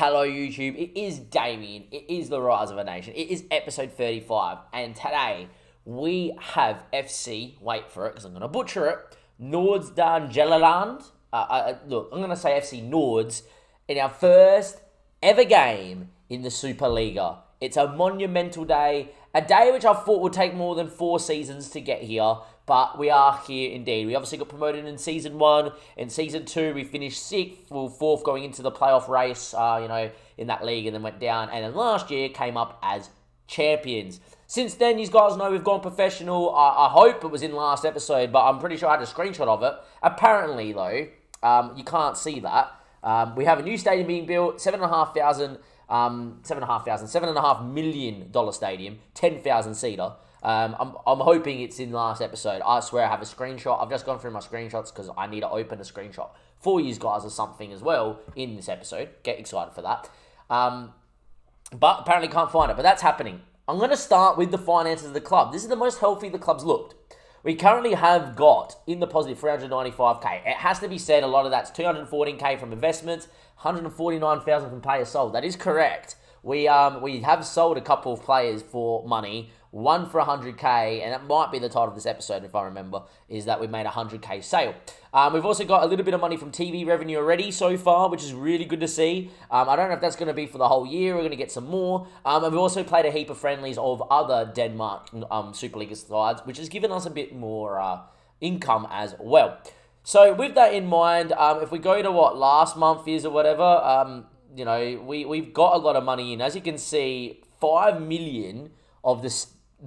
Hello YouTube, it is Damien, it is the Rise of a Nation, it is episode 35, and today we have FC, wait for it because I'm going to butcher it, Nordsdan Gellerland, look, I'm going to say FC Nords, in our first ever game in the SuperLiga. It's a monumental day, a day which I thought would take more than 4 seasons to get here, but we are here indeed. We obviously got promoted in Season 1. In Season 2, we finished 6th, well, 4th going into the playoff race, in that league, and then went down. And then last year came up as champions. Since then, you guys know we've gone professional. I hope it was in last episode, but I'm pretty sure I had a screenshot of it. Apparently, though, you can't see that. We have a new stadium being built, $7.5 million stadium, 10,000 seater. I'm hoping it's in last episode. I swear I have a screenshot. I've just gone through my screenshots because I need to open a screenshot for you guys or something as well in this episode. Get excited for that. But apparently can't find it. But that's happening. I'm going to start with the finances of the club. This is the most healthy the club's looked. We currently have got in the positive 395k. It has to be said a lot of that's 214k from investments, 149,000 from players sold. That is correct. We have sold a couple of players for money, one for 100k, and that might be the title of this episode if I remember, is that we made a 100k sale. We've also got a little bit of money from TV revenue already so far, which is really good to see. I don't know if that's going to be for the whole year. We're going to get some more. And we've also played a heap of friendlies of other Denmark SuperLiga sides, which has given us a bit more income as well. So with that in mind, if we go to what last month is or whatever, we've got a lot of money in. As you can see, 5 million of the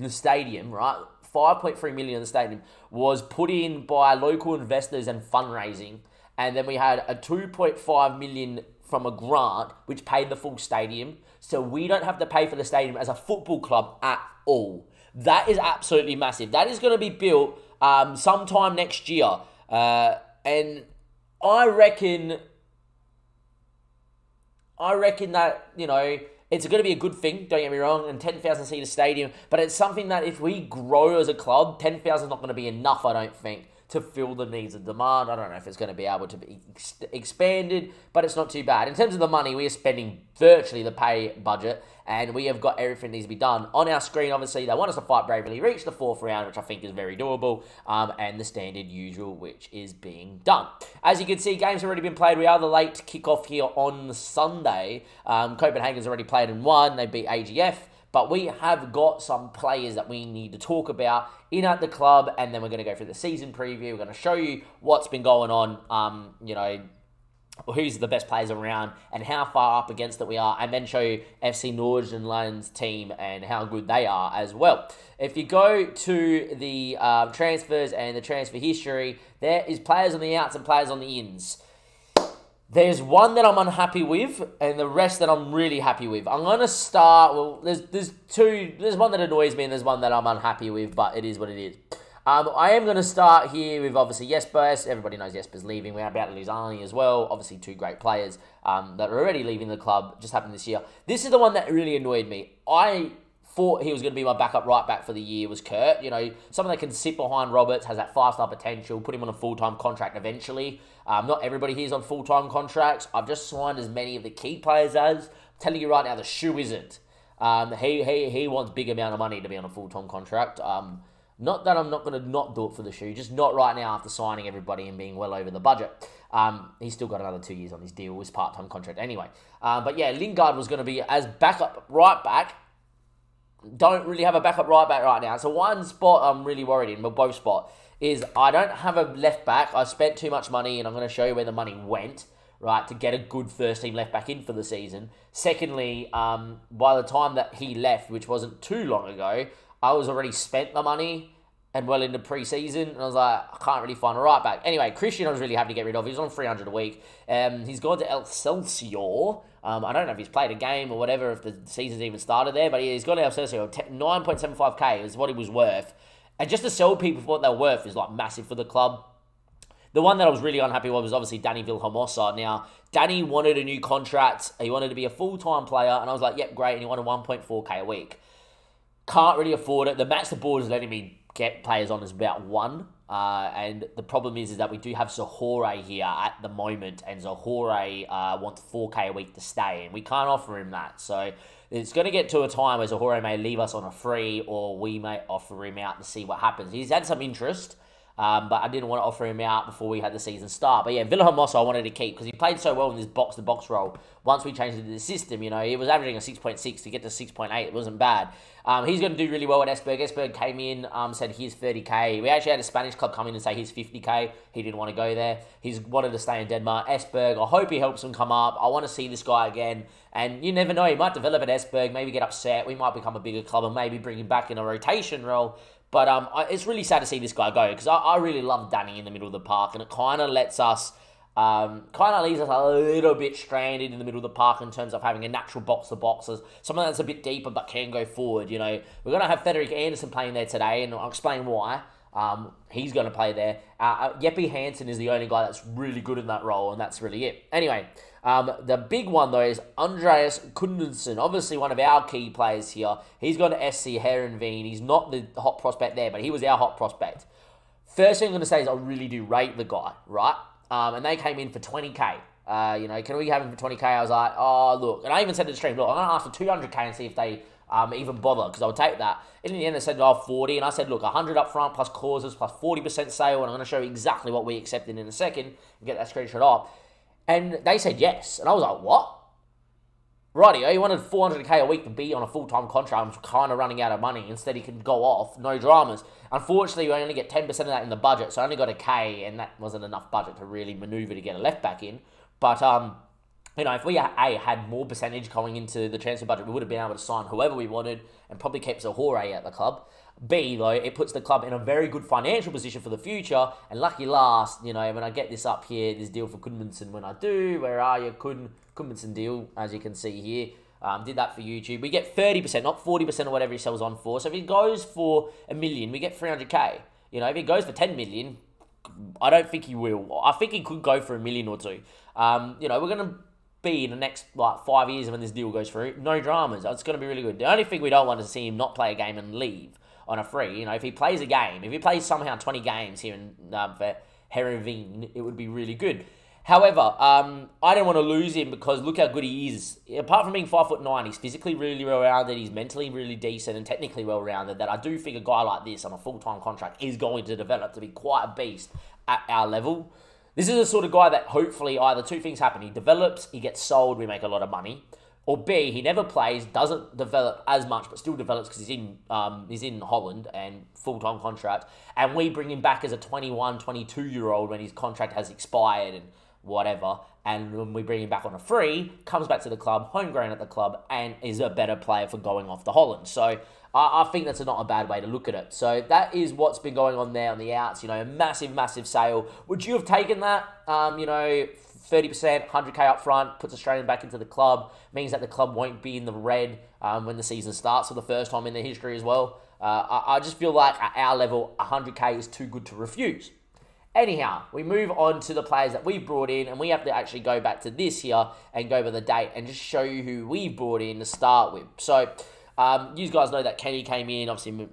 stadium, right? 5.3 million of the stadium was put in by local investors and fundraising. And then we had a 2.5 million from a grant, which paid the full stadium. So we don't have to pay for the stadium as a football club at all. That is absolutely massive. That is going to be built sometime next year. And I reckon that, it's going to be a good thing, don't get me wrong, and 10,000 seater stadium, but it's something that if we grow as a club, 10,000 is not going to be enough, I don't think, to fill the needs of demand. I don't know if it's going to be able to be expanded, but it's not too bad. In terms of the money, we are spending virtually the pay budget, and we have got everything that needs to be done. On our screen, obviously, they want us to fight bravely, reach the 4th round, which I think is very doable, and the standard usual, which is being done. As you can see, games have already been played. We are the late kickoff here on Sunday. Copenhagen's already played and won. They beat AGF. But we have got some players that we need to talk about in at the club, and then we're going to go through the season preview. We're going to show you what's been going on, who's the best players around and how far up against it we are, and then show you FC Nordsjælland's team and how good they are as well. If you go to the transfers and the transfer history, there is players on the outs and players on the ins. There's one that I'm unhappy with, and the rest that I'm really happy with. I'm going to start, well, there's two, there's one that annoys me, and there's one that I'm unhappy with, but it is what it is. I am going to start here with, obviously, Jesper. Everybody knows Jesper's leaving. We're about to lose Arnie as well. Obviously, 2 great players that are already leaving the club. Just happened this year. This is the one that really annoyed me. I thought he was going to be my backup right back for the year was Kurt. Someone that can sit behind Roberts, has that 5-star potential, put him on a full-time contract eventually. Not everybody here is on full-time contracts. I've just signed as many of the key players as. I'm telling you right now, the shoe isn't. He wants big amount of money to be on a full-time contract. Not that I'm not going to not do it for the shoe, just not right now after signing everybody and being well over the budget. He's still got another 2 years on his deal, his part-time contract anyway. But yeah, Lingard was going to be as backup right back. Don't really have a backup right back right now. So one spot I'm really worried in, but both spot, is I don't have a left back. I spent too much money, and I'm going to show you where the money went, right, to get a good first-team left back in for the season. Secondly, by the time that he left, which wasn't too long ago, I was already spent the money and well into pre-season, and I was like, I can't really find a right back. Anyway, Christian I was really happy to get rid of. He was on 300 a week. He's gone to Excelsior. I don't know if he's played a game or whatever, if the season's even started there, but he's gone to Excelsior. 9.75k is what he was worth. And just to sell people for what they're worth is like massive for the club. The one that I was really unhappy with was obviously Danny Vilhelmosa. Now, Danny wanted a new contract. He wanted to be a full-time player, and I was like, yep, great, and he wanted 1.4k a week. Can't really afford it. The max the board is letting me get players on is about 1. And the problem is that we do have Zahore here at the moment, and Zahore wants 4K a week to stay, and we can't offer him that. So it's going to get to a time where Zahore may leave us on a free, or we may offer him out to see what happens. He's had some interest, but I didn't want to offer him out before we had the season start. But yeah, Villahermosa I wanted to keep because he played so well in this box-to-box role. Once we changed it to the system, you know, he was averaging a 6.6 to get to 6.8. It wasn't bad. He's going to do really well at Esberg. Esberg came in, said here's 30k. We actually had a Spanish club come in and say he's 50k. He didn't want to go there. He's wanted to stay in Denmark. Esberg, I hope he helps him come up. I want to see this guy again. And you never know, he might develop at Esberg, maybe get upset. We might become a bigger club and maybe bring him back in a rotation role. But it's really sad to see this guy go because I really love Danny in the middle of the park, and it kind of lets us, kind of leaves us a little bit stranded in the middle of the park in terms of having a natural box-to-box, someone that's a bit deeper but can go forward. You know, we're going to have Frederick Anderson playing there today, and I'll explain why. He's going to play there. Jeppe Hansen is the only guy that's really good in that role, and that's really it. Anyway, the big one, though, is Andreas Kundensen, obviously one of our key players here. He's gone to SC Heerenveen. He's not the hot prospect there, but he was our hot prospect. First thing I'm going to say is I really do rate the guy, right? And they came in for 20k. You know, can we have him for 20k? I was like, oh, look. And I even said to the stream, look, I'm going to ask for 200k and see if they even bother, because I would take that. And in the end, they said, 40. And I said, look, 100 up front plus clauses plus 40% sale. And I'm going to show you exactly what we accepted in a second and get that screenshot up. And they said yes. And I was like, what? Rightio, he wanted 400k a week to be on a full-time contract. I'm kind of running out of money. Instead, he can go off, no dramas. Unfortunately, we only get 10% of that in the budget. So I only got a K, and that wasn't enough budget to really maneuver to get a left back in. But, you know, if we had more percentage going into the transfer budget, we would have been able to sign whoever we wanted and probably kept Zahore at the club. B, though, it puts the club in a very good financial position for the future. And lucky last, you know, when I get this up here, this deal for Kudmanson, when I do, where are you? Kudmanson deal, as you can see here. Did that for YouTube. We get 30%, not 40% or whatever he sells on for. So if he goes for $1 million, we get 300k. You know, if he goes for 10 million, I don't think he will. I think he could go for $1 million or two. You know, we're going to be in the next 5 years when this deal goes through. No dramas. It's going to be really good. The only thing we don't want is to see him not play a game and leave on a free. You know, if he plays a game, if he plays somehow 20 games here in for Heerenveen, it would be really good. However, I don't want to lose him because look how good he is. Apart from being 5'9", he's physically really well-rounded, he's mentally really decent and technically well-rounded, that I do think a guy like this on a full-time contract is going to develop to be quite a beast at our level. This is the sort of guy that hopefully either two things happen. He develops, he gets sold, we make a lot of money. Or B, he never plays, doesn't develop as much, but still develops because he's in Holland and full-time contract. And we bring him back as a 21, 22-year-old when his contract has expired and whatever. And when we bring him back on a free, comes back to the club, homegrown at the club, and is a better player for going off to Holland. So I think that's not a bad way to look at it. So that is what's been going on there on the outs. You know, a massive, massive sale. Would you have taken that? You know, 30%, 100k up front, puts Australian back into the club, means that the club won't be in the red when the season starts for the first time in their history as well. I just feel like at our level, 100k is too good to refuse. Anyhow, we move on to the players that we've brought in, and we have to actually go back to this here and go over the date and just show you who we brought in to start with. So, you guys know that Kenny came in, obviously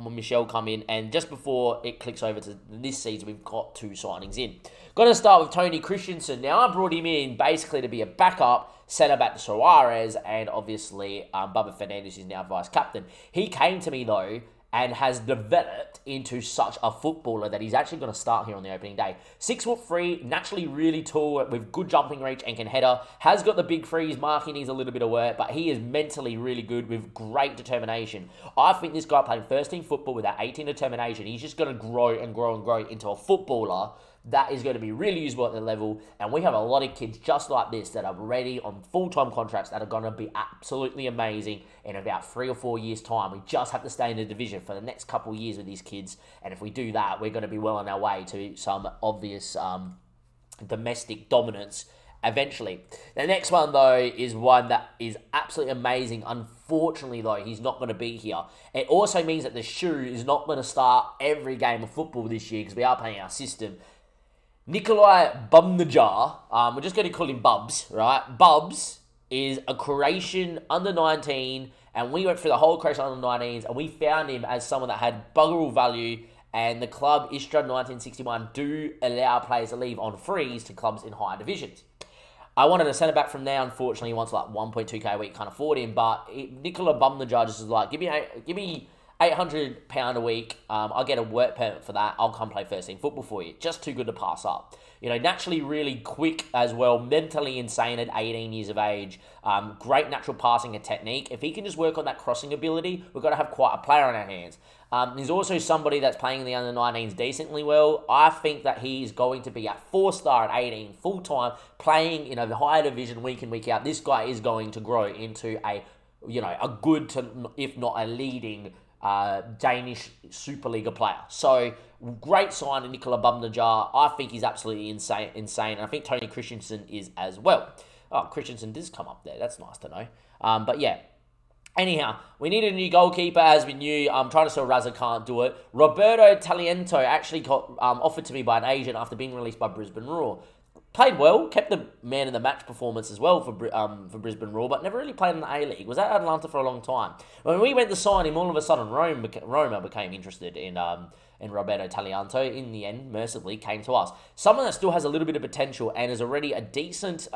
Michelle come in, and just before it clicks over to this season, we've got two signings in. Going to start with Tony Christensen. Now, I brought him in basically to be a backup centre-back to Suarez, and obviously Bubba Fernandes is now vice-captain. He came to me, though, and has developed into such a footballer that he's actually going to start here on the opening day. 6'3", naturally really tall with good jumping reach and can header. Has got the big freeze, marking needs a little bit of work, but he is mentally really good with great determination. I think this guy playing first team football with that 18 determination, he's just going to grow and grow and grow into a footballer that is going to be really usable at the level. And we have a lot of kids just like this that are ready on full-time contracts that are going to be absolutely amazing in about 3 or 4 years' time. We just have to stay in the division for the next couple of years with these kids. And if we do that, we're going to be well on our way to some obvious domestic dominance eventually. The next one, though, is one that is absolutely amazing. Unfortunately, though, he's not going to be here. It also means that the shoe is not going to start every game of football this year because we are playing our system. Nikolai Bubnajar, we're just going to call him Bubs, right? Bubs is a Croatian under-19, and we went through the whole Croatian under-19s, and we found him as someone that had bugger all value And the club, Istra 1961, do allow players to leave on frees to clubs in higher divisions. I wanted a centre-back from there. Unfortunately, he wants like 1.2k a week, can't afford him. But Nicola Bumnajar just is like, give me £800 a week. I'll get a work permit for that. I'll come play first team football for you. Just too good to pass up. You know, naturally really quick as well. Mentally insane at 18 years of age. Great natural passing and technique. If he can just work on that crossing ability, we've got to have quite a player on our hands. He's also somebody that's playing in the under-19s decently well. I think that he is going to be at 4-star at 18, full-time, playing in a higher division week in, week out. This guy is going to grow into a good to, if not a leading Danish SuperLiga player. So, great sign to Nicola Bumnajar. I think he's absolutely insane. And I think Tony Christensen is as well. Oh, Christensen does come up there. That's nice to know. But yeah. Anyhow, we needed a new goalkeeper, as we knew. I'm trying to sell Raza, can't do it. Roberto Taliento actually got offered to me by an agent after being released by Brisbane Roar. Played well, kept the man in the match performance as well for Brisbane Roar, but never really played in the A-League. Was at Atlanta for a long time. When we went to sign him, all of a sudden Roma became interested in Roberto Taliento. In the end, mercifully, came to us. Someone that still has a little bit of potential and is already a decent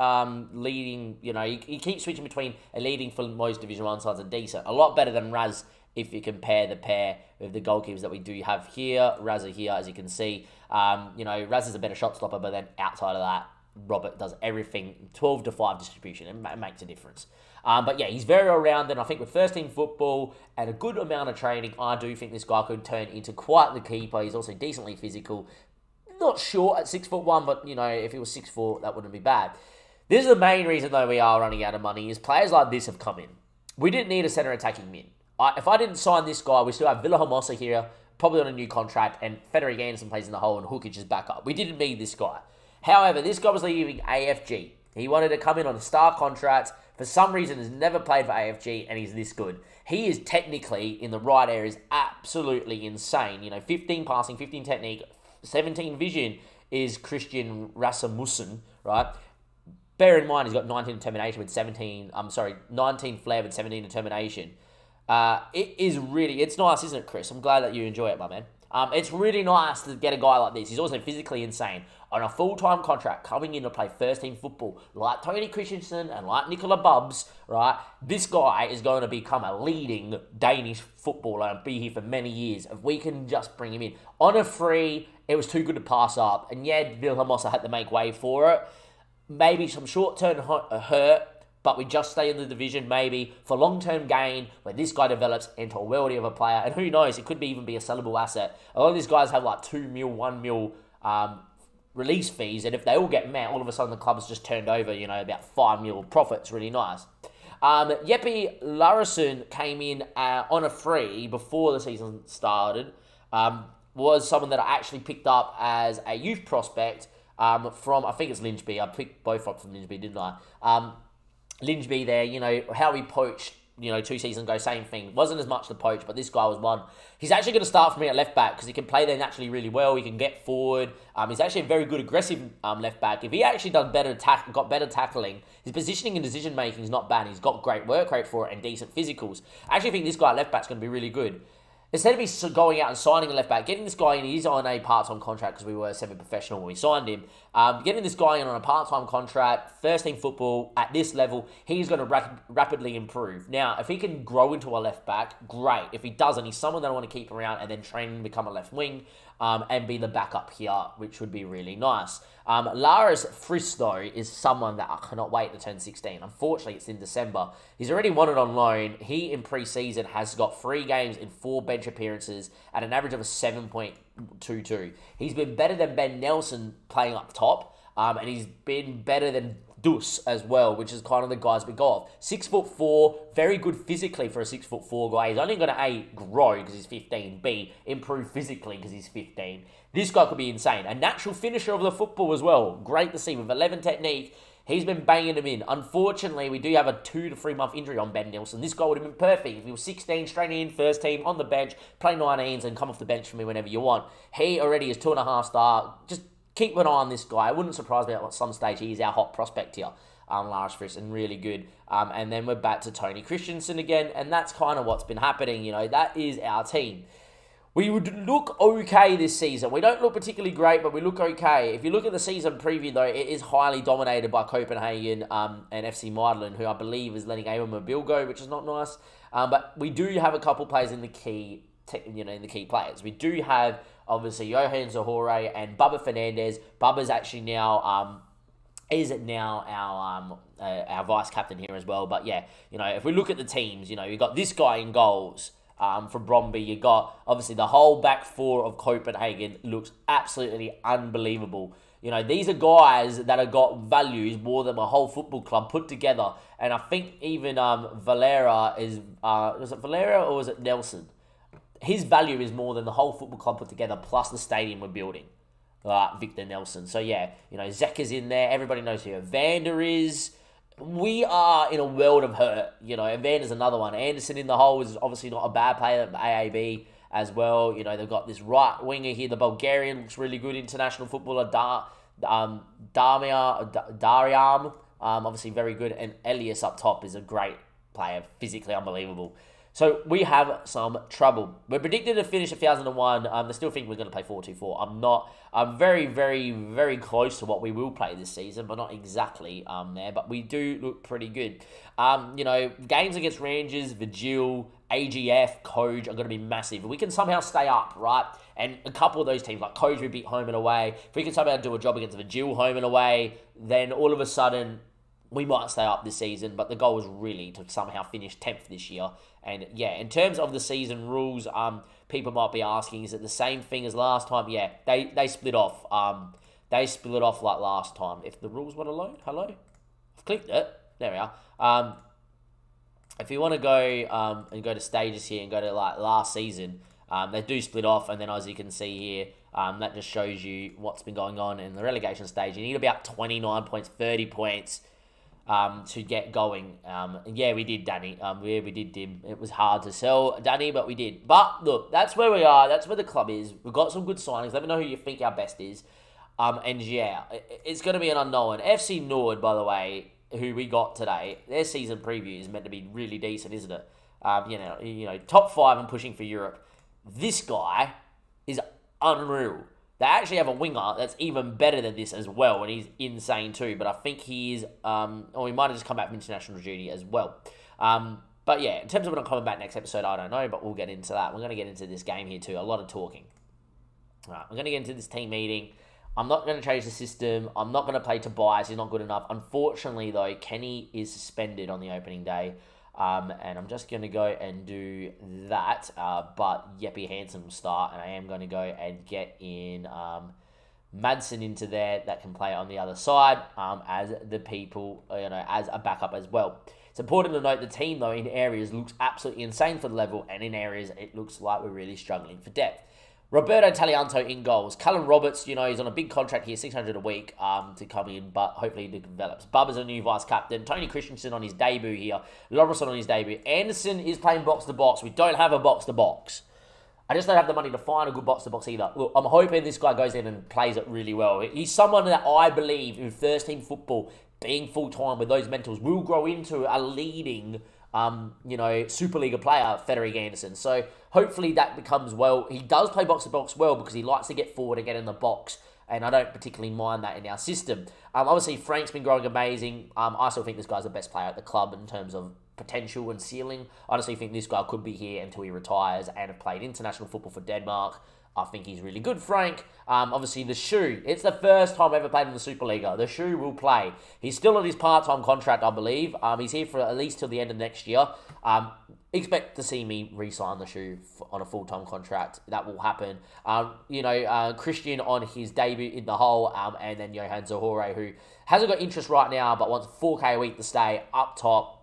leading, he keeps switching between a leading for most Division 1 sides and decent. A lot better than Raz if you compare the pair with the goalkeepers that we do have here. Razza here, as you can see. Raz is a better shot stopper, but then outside of that, Robert does everything. 12-5 distribution. It makes a difference. But yeah, he's very all-rounded. I think with first-team football and a good amount of training, I do think this guy could turn into quite the keeper. He's also decently physical. Not short at 6'1", but, if he was 6'4", that wouldn't be bad. This is the main reason, though, we are running out of money, is players like this have come in. We didn't need a centre attacking mid. If I didn't sign this guy, we still have Villa Hermosa here, probably on a new contract, and Frederick Anderson plays in the hole and Hookic is back up. We didn't need this guy. However, this guy was leaving AFG. He wanted to come in on a star contract. For some reason, has never played for AFG, and he's this good. He is technically, in the right areas, absolutely insane. 15 passing, 15 technique, 17 vision is Christian Rasmussen, right? Bear in mind, he's got 19 determination with 19 flair with 17 determination. It's nice, isn't it, Chris? I'm glad that you enjoy it, my man. It's really nice to get a guy like this. He's also physically insane. On a full-time contract, coming in to play first-team football, like Tony Christensen and like Nicola Bubbs, right? This guy is going to become a leading Danish footballer and be here for many years. If we can just bring him in. On a free, it was too good to pass up. And yeah, Vilhelmosa had to make way for it. Maybe some short-term hurt, but we just stay in the division maybe for long-term gain where this guy develops into a worldie of a player. And who knows, it could even be a sellable asset. A lot of these guys have like 2 mil, 1 mil release fees. And if they all get met, all of a sudden the club's just turned over, about 5 mil profit. It's really nice. Jeppe Larison came in on a free before the season started. Was someone that I actually picked up as a youth prospect from, I think it's Lyngby. I picked both up from Lyngby, didn't I? Lyngby there, how he poached, 2 seasons ago, same thing. Wasn't as much the poach, but this guy was one. He's actually going to start for me at left back because he can play there naturally really well. He can get forward. He's actually a very good aggressive left back. If he actually got better tackling, his positioning and decision making is not bad. He's got great work rate for it and decent physicals. I actually think this guy at left back is going to be really good. Instead of me going out and signing a left back, getting this guy in, he's on a part-time contract because we were semi-professional when we signed him. Getting this guy in on a part-time contract, first-team football, at this level, he's going to rapidly improve. Now, if he can grow into a left back, great. If he doesn't, he's someone that I want to keep around and then train and become a left wing and be the backup here, which would be really nice. Lars Friis, though, is someone that I cannot wait to turn 16. Unfortunately, it's in December. He's already won it on loan. He, in pre-season, has got 3 games in 4 bench appearances at an average of a 7.22. He's been better than Ben Nelson playing up top, and he's been better than Dus as well, which is kind of the guys we got. 6'4", very good physically for a 6'4" guy. He's only going to A, grow because he's 15, B, improve physically because he's 15. This guy could be insane. A natural finisher of the football as well. Great to see with 11 technique. He's been banging them in. Unfortunately, we do have a 2 to 3 month injury on Ben Nelson. This guy would have been perfect if he was 16, straight in, first team, on the bench, play 19s and come off the bench for me whenever you want. He already is 2.5 star. Just keep an eye on this guy. It wouldn't surprise me at some stage he is our hot prospect here. Lars Friis, and really good. And then we're back to Tony Christensen again, and that's kind of what's been happening. That is our team. We would look okay this season. We don't look particularly great, but we look okay. If you look at the season preview, though, it is highly dominated by Copenhagen and FC Midtjylland, who I believe is letting Mobile go, which is not nice. But we do have a couple players in the key, in the key players. We do have obviously Johan Zahore and Bubba Fernandez. Bubba's actually now our vice captain here as well. But yeah, if we look at the teams, you've got this guy in goals. From Bromby, you got obviously the whole back four of Copenhagen looks absolutely unbelievable. These are guys that have got values more than a whole football club put together. And I think even Valera was it Valera or was it Nelson? His value is more than the whole football club put together, plus the stadium we're building. Victor Nelson. So yeah, Zeka's in there. Everybody knows who Evander is. We are in a world of hurt. Evander's another one. Anderson in the hole is obviously not a bad player at the AAB as well. They've got this right winger here. The Bulgarian looks really good. International footballer, Dariam, obviously very good. And Elias up top is a great player, physically unbelievable. So we have some trouble. We're predicted to finish 1,001. I still think we're going to play 4-2-4. I'm very, very, very close to what we will play this season, but not exactly there. But we do look pretty good. Games against Rangers, Vigil, AGF, Coge are going to be massive. We can somehow stay up, right? And a couple of those teams, like Coge, we beat home and away. If we can somehow do a job against Vigil home and away, then all of a sudden we might stay up this season. But the goal is really to somehow finish 10th this year. And yeah, in terms of the season rules, people might be asking, is it the same thing as last time? Yeah, they split off. They split off like last time. If the rules want to load, hello? I've clicked it. There we are. If you want to go and go to stages here and go to like last season, they do split off. And then as you can see here, that just shows you what's been going on in the relegation stage. You need about 29 points, 30 points. To get going. Yeah, we did, Danny. We did, Dim. It was hard to sell, Danny, but we did. But, look, that's where we are. That's where the club is. We've got some good signings. Let me know who you think our best is. And, yeah, it's going to be an unknown. FC Nord, by the way, who we got today, their season preview is meant to be really decent, isn't it? Top 5 and pushing for Europe. This guy is unreal. They actually have a winger that's even better than this as well, and he's insane too. But I think he is, or he might have just come back from international duty as well. But yeah, in terms of when I'm coming back next episode, I don't know, but we'll get into that. We're going to get into this game here too. A lot of talking. All right, we're going to get into this team meeting. I'm not going to change the system. I'm not going to play Tobias. He's not good enough. Unfortunately, though, Kenny is suspended on the opening day. And I'm just going to go and do that. But Jeppe Hansen will start, and I am going to go and get in Madsen into there that can play on the other side as the people, as a backup as well. It's important to note the team, though, in areas looks absolutely insane for the level, and in areas it looks like we're really struggling for depth. Roberto Talianto in goals. Cullen Roberts, he's on a big contract here, 600 a week to come in, but hopefully he develops. Bubba's a new vice-captain. Tony Christensen on his debut here. Loverson on his debut. Anderson is playing box-to-box. We don't have a box-to-box. I just don't have the money to find a good box-to-box either. Look, I'm hoping this guy goes in and plays it really well. He's someone that I believe in first-team football, being full-time with those mentals, will grow into a leading SuperLiga player, Frederick Anderson. So hopefully that becomes well. He does play box-to-box well because he likes to get forward and get in the box, and I don't particularly mind that in our system. Obviously, Frank's been growing amazing. I still think this guy's the best player at the club in terms of potential and ceiling. I honestly think this guy could be here until he retires and have played international football for Denmark. I think he's really good, Frank. Obviously, the Shoe. It's the first time I've ever played in the SuperLiga. The Shoe will play. He's still on his part-time contract, I believe. He's here for at least till the end of next year. Expect to see me re-sign the Shoe on a full-time contract. That will happen. Christian on his debut in the hole, and then Johan Zahore, who hasn't got interest right now, but wants 4K a week to stay up top.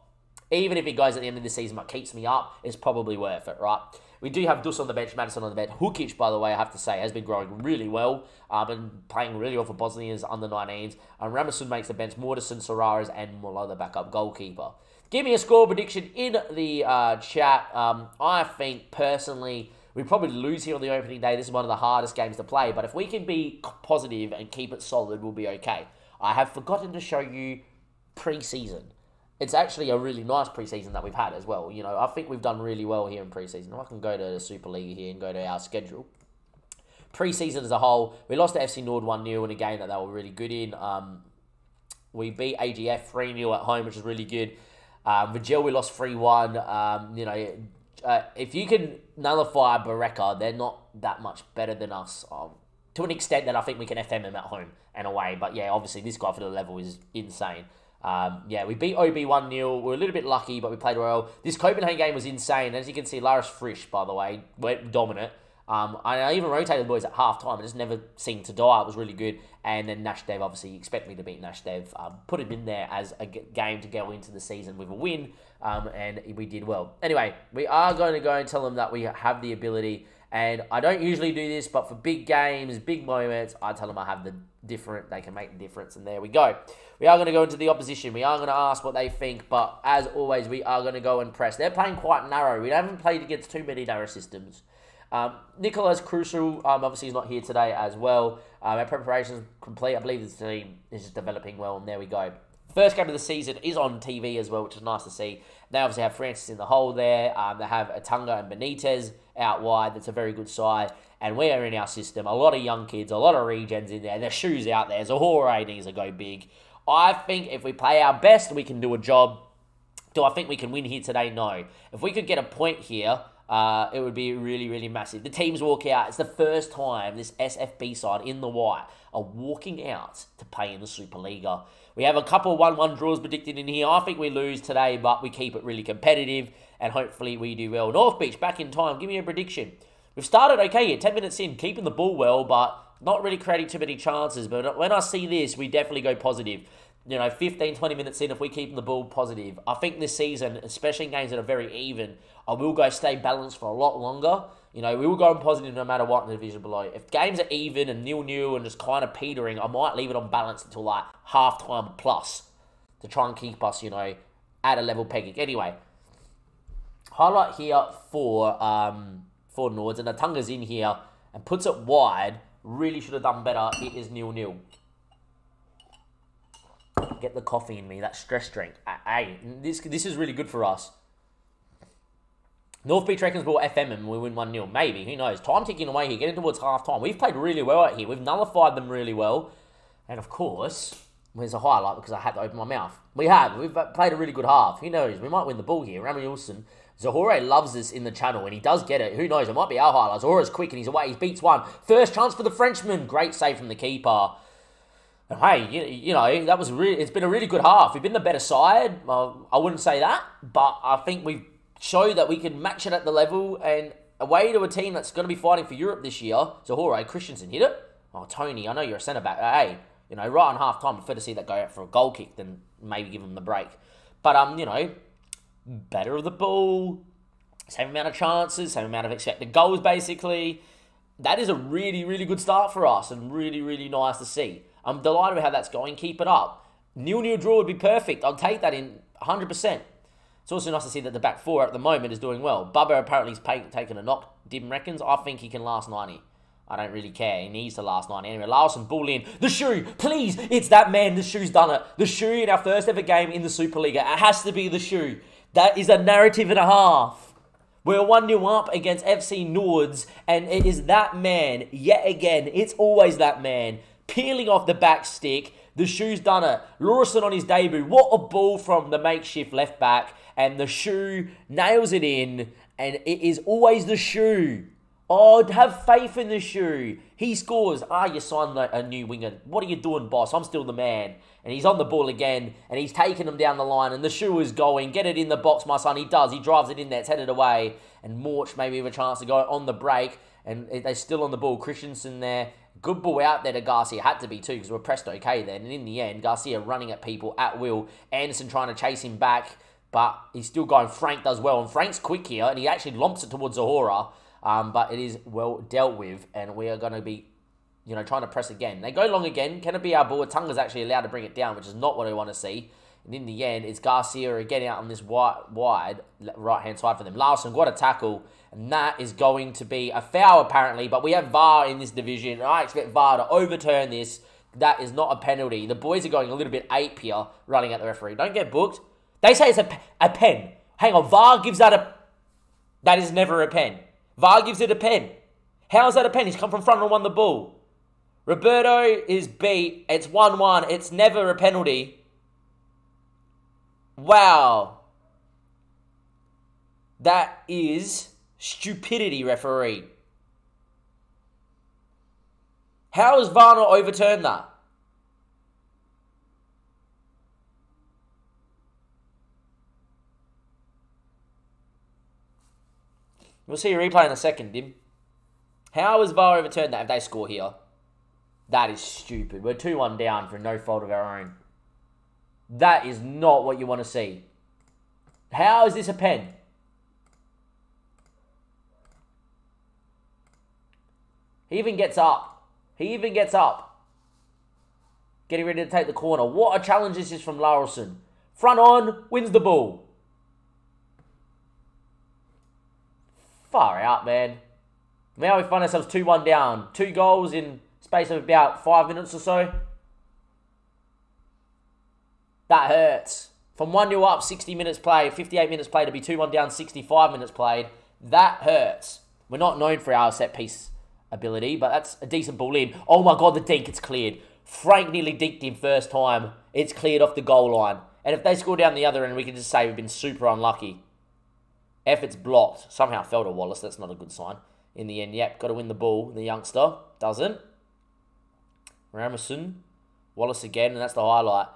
Even if he goes at the end of the season but keeps me up, it's probably worth it, right? We do have Dus on the bench, Madison on the bench. Hukic, by the way, I have to say, has been growing really well. And playing really well for Bosnia's under-19s. Ramasun makes the bench. Mortensen, Sararas, and Muller, the backup goalkeeper. Give me a score prediction in the chat. I think, personally, we probably lose here on the opening day. This is one of the hardest games to play. But if we can be positive and keep it solid, we'll be okay. I have forgotten to show you pre-season. it's actually a really nice preseason that we've had as well. You know, I think we've done really well here in preseason. If I can go to the SuperLiga here and go to our schedule. Preseason as a whole, we lost to FC Nord 1-0 in a game that they were really good in. We beat AGF 3-0 at home, which is really good. Vigil, we lost 3-1. You know, if you can nullify Bereka, they're not that much better than us. To an extent that I think we can FM them at home and away. But yeah, obviously this guy for the level is insane. Yeah, we beat OB 1-0. We're a little bit lucky, but we played well. This Copenhagen game was insane. As you can see, Lars Frisch, by the way, went dominant. I even rotated the boys at half-time. It just never seemed to die. It was really good. And then Nashdev, obviously, you expect me to beat Nashdev. Put him in there as a game to go into the season with a win. And we did well. Anyway, we are going to go and tell them that we have the ability. And I don't usually do this, but for big games, big moments, I tell them I have the different. They can make the difference. And there we go. We are going to go into the opposition. We are going to ask what they think. But as always, we are going to go and press. They're playing quite narrow. We haven't played against too many narrow systems. Nicolas Crucial, obviously he's not here today as well. Our preparation is complete. I believe the team is just developing well, and there we go. First game of the season is on TV as well, which is nice to see. They obviously have Francis in the hole there. They have Atunga and Benitez out wide. That's a very good side. And we are in our system. A lot of young kids, a lot of regens in there. Their shoes out there. Zahora needs to go big. I think if we play our best, we can do a job. Do I think we can win here today? No. If we could get a point here, it would be really, really massive. The teams walk out. It's the first time this SFB side in the white are walking out to play in the Superliga. We have a couple of 1-1 draws predicted in here. I think we lose today, but we keep it really competitive, and hopefully we do well. North Beach, back in time. Give me a prediction. We've started okay here, 10 minutes in, keeping the ball well, but not really creating too many chances. But when I see this, we definitely go positive. You know, 15, 20 minutes in, if we keep the ball positive. I think this season, especially in games that are very even, I will go stay balanced for a lot longer. You know, we will go on positive no matter what in the division below. If games are even and 0-0 and just kind of petering, I might leave it on balance until like half-time plus to try and keep us, you know, at a level pegging. Anyway, highlight here for Nords, and Atunga's in here and puts it wide. Really should have done better. It is 0-0. Get the coffee in me, that stress drink. Hey, this is really good for us. North Beach reckons we'll FM and we win 1-0. Maybe, who knows? Time ticking away here, getting towards half-time. We've played really well out here. We've nullified them really well. And of course, there's a highlight because I had to open my mouth. We've played a really good half. Who knows? We might win the ball here. Rami Wilson. Zahore loves this in the channel, and he does get it. Who knows? It might be our highlight. Zahore's quick, and he's away. He beats one. First chance for the Frenchman. Great save from the keeper. And hey, you know, that was it's been a really good half. We've been the better side. I wouldn't say that, but I think we've showed that we can match it at the level, and away to a team that's going to be fighting for Europe this year. Zahore, Christensen hit it. Oh, Tony, I know you're a centre-back. Hey, you know, right on half-time, I prefer to see that go out for a goal kick than maybe give him the break. But, you know, better of the ball, same amount of chances, same amount of expected goals, basically. That is a really, really good start for us, and really, really nice to see. I'm delighted with how that's going. Keep it up. 0-0 draw would be perfect. I'll take that in 100%. It's also nice to see that the back four at the moment is doing well. Bubba apparently has taken a knock, Dim reckons. I think he can last 90. I don't really care. He needs to last 90. Anyway, Larson, ball in. The shoe, please. It's that man. The shoe's done it. The shoe in our first ever game in the Superliga. It has to be the shoe. That is a narrative and a half. We're 1-0 up against FC Nords, and it is that man, yet again. It's always that man. Peeling off the back stick. The shoe's done it. Lawson on his debut. What a ball from the makeshift left back. And the shoe nails it in. And it is always the shoe. Oh, have faith in the shoe. He scores. You signed a new winger. What are you doing, boss? I'm still the man. And he's on the ball again. And he's taking him down the line. And the shoe is going. Get it in the box, my son. He does. He drives it in there. It's headed away. And Morch maybe have a chance to go on the break. And they're still on the ball. Christensen there. Good ball out there to Garcia. Had to be too because we're pressed okay then. And in the end, Garcia running at people at will. Anderson trying to chase him back. But he's still going. Frank does well. And Frank's quick here. And he actually lomps it towards Zahora. But it is well dealt with. And we are going to be, you know, trying to press again. They go long again. Can it be our ball? Tunga's actually allowed to bring it down, which is not what I want to see. And in the end, it's Garcia again out on this wide right-hand side for them. Larson, what a tackle. And that is going to be a foul, apparently. But we have VAR in this division. I expect VAR to overturn this. That is not a penalty. The boys are going a little bit ape here, running at the referee. Don't get booked. They say it's a pen. Hang on, VAR gives that a... That is never a pen. VAR gives it a pen. How is that a pen? He's come from front and won the ball. Roberto is beat. It's 1-1. It's never a penalty. Wow. That is stupidity, referee. How has VAR not overturned that? We'll see a replay in a second, Dim. How has VAR overturned that if they score here? That is stupid. We're 2-1 down for no fault of our own. That is not what you want to see. How is this a pen? He even gets up. He even gets up. Getting ready to take the corner. What a challenge this is from Larson. Front on, wins the ball. Far out, man. Now we find ourselves 2-1 down. 2 goals in space of about 5 minutes or so. That hurts. From 1-0 up, 60 minutes played, 58 minutes played, to be 2-1 down, 65 minutes played. That hurts. We're not known for our set piece ability, but that's a decent ball in. Oh my God, the dink, it's cleared. Frank nearly dinked him first time. It's cleared off the goal line. And if they score down the other end, we can just say we've been super unlucky. Effort's blocked. Somehow fell to Wallace. That's not a good sign. In the end, yep, got to win the ball. The youngster doesn't. Ramerson. Wallace again, and that's the highlight.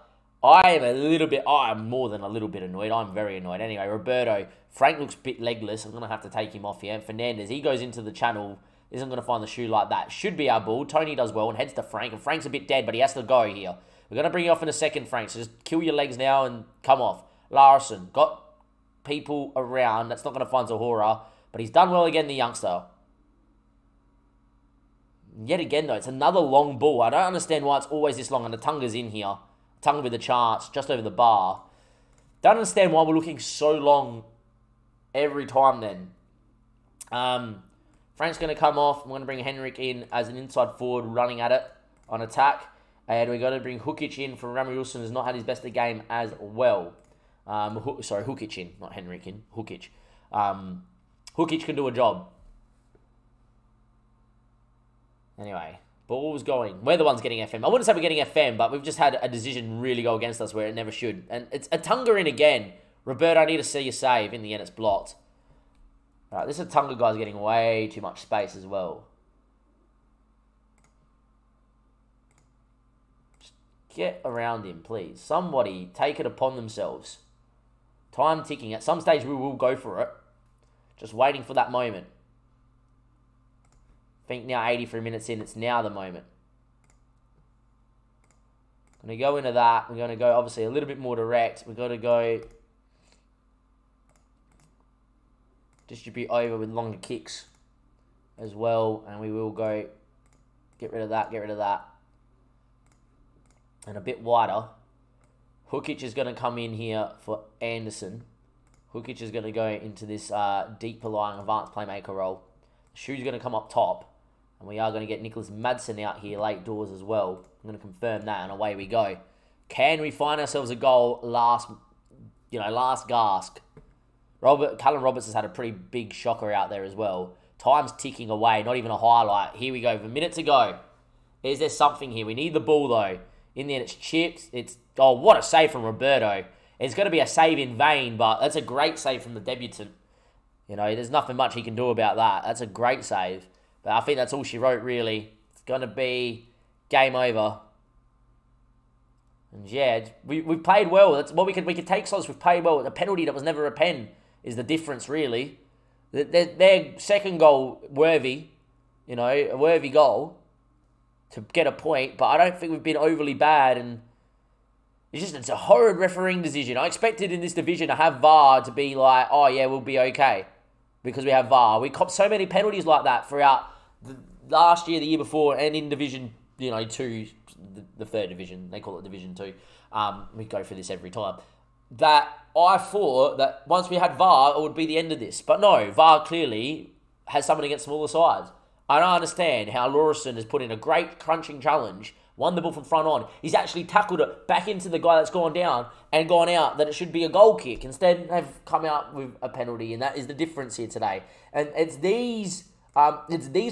I'm more than a little bit annoyed. I'm very annoyed. Anyway, Roberto. Frank looks a bit legless. I'm going to have to take him off here. And Fernandez, he goes into the channel. Isn't going to find the shoe like that. Should be our ball. Tony does well and heads to Frank. And Frank's a bit dead, but he has to go here. We're going to bring you off in a second, Frank. So just kill your legs now and come off. Larson. Got people around. That's not going to find Zahora. But he's done well again, the youngster. Yet again, though, it's another long ball. I don't understand why it's always this long. And the Tunga's in here. Tunga with a chance, just over the bar. Don't understand why we're looking so long every time then. Frank's going to come off. I'm going to bring Henrik in as an inside forward running at it on attack. And we're going to bring Hukic in for Rami Wilson, who's not had his best of game as well. Hukic in, not Henrik in. Hukic. Hukic can do a job. Anyway, ball's going. We're the ones getting FM. I wouldn't say we're getting FM, but we've just had a decision really go against us where it never should. And it's a Tunga in again. Roberto, I need to see you save. In the end, it's blocked. All right, this Tunga guy's getting way too much space as well. Just get around him, please. Somebody take it upon themselves. Time ticking. At some stage, we will go for it. Just waiting for that moment. I think now 83 minutes in, it's now the moment. Going to go into that. We're going to go, obviously, a little bit more direct. We've got to go distribute over with longer kicks as well. And we will go get rid of that, get rid of that. And a bit wider. Hukic is going to come in here for Anderson. Hukic is going to go into this deeper lying advanced playmaker role. Shoe's going to come up top. And we are going to get Nicholas Madsen out here late doors as well. I'm going to confirm that, and away we go. Can we find ourselves a goal last gasp? Callum Roberts has had a pretty big shocker out there as well. Time's ticking away, not even a highlight. Here we go, with a minute to go. Is there something here? We need the ball, though. In the end, it's chipped. Oh, what a save from Roberto. It's going to be a save in vain, but that's a great save from the debutant. You know, there's nothing much he can do about that. That's a great save. But I think that's all she wrote, really. It's going to be game over. And yeah, we've played well. That's what we could take solace. We've played well. The penalty that was never a pen is the difference, really. Their second goal, worthy. You know, a worthy goal to get a point. But I don't think we've been overly bad. And it's a horrid refereeing decision. I expected in this division to have VAR to be like, oh yeah, we'll be okay. Because we have VAR. We copped so many penalties like that throughout the last year, the year before, and in Division, 2, the third division. They call it Division 2. We go for this every time. That I thought that once we had VAR, it would be the end of this. But no, VAR clearly has something against smaller sides. I don't understand how Lawson has put in a great crunching challenge, won the ball from front on. He's actually tackled it back into the guy that's gone down and gone out, that it should be a goal kick. Instead, they've come out with a penalty, and that is the difference here today. And it's these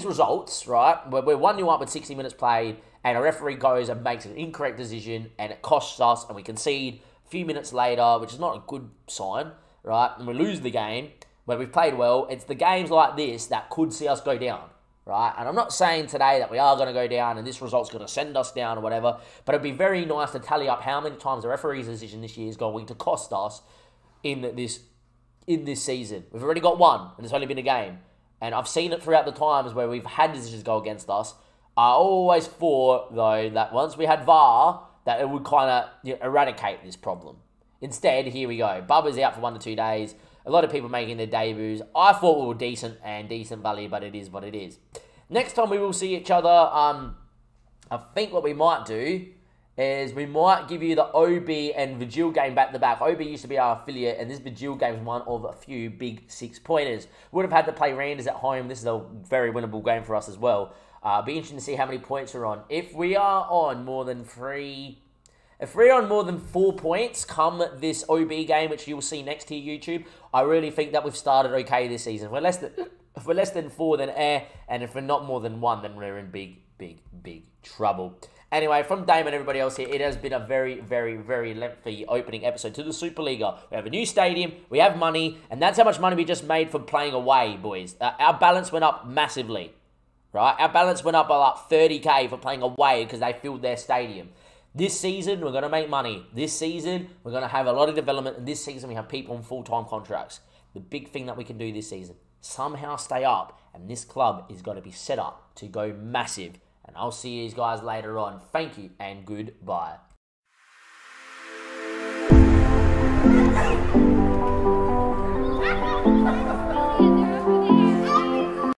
results, right, where we're 1-0 up with 60 minutes played, and a referee goes and makes an incorrect decision, and it costs us, and we concede a few minutes later, which is not a good sign, right, and we lose the game, where we've played well. It's the games like this that could see us go down. Right, and I'm not saying today that we are going to go down and this result's going to send us down or whatever, but it'd be very nice to tally up how many times the referee's decision this year is going to cost us in this season. We've already got one, and it's only been a game, and I've seen it throughout the times where we've had decisions go against us. I always thought, though, that once we had VAR, that it would kind of eradicate this problem. Instead, here we go. Bubba's out for 1 to 2 days. A lot of people making their debuts. I thought we were decent value, but it is what it is. Next time we will see each other, I think what we might do is we might give you the OB and Vigil game back to back. OB used to be our affiliate, and this Vigil game is one of a few big 6-pointers. Would have had to play Randers at home. This is a very winnable game for us as well. Be interesting to see how many points we're on. If we are on more than 3... If we're on more than 4 points come this OB game, which you'll see next to your YouTube, I really think that we've started okay this season. If we're less than 4, then and if we're not more than 1, then we're in big trouble. Anyway, from Dame and everybody else here, it has been a very, very, very lengthy opening episode to the SuperLiga. We have a new stadium, we have money, and that's how much money we just made from playing away, boys. Our balance went up massively, right? Our balance went up by like 30k for playing away because they filled their stadium. This season, we're going to make money. This season, we're going to have a lot of development. And this season, we have people on full-time contracts. The big thing that we can do this season, somehow stay up. And this club is going to be set up to go massive. And I'll see you guys later on. Thank you and goodbye.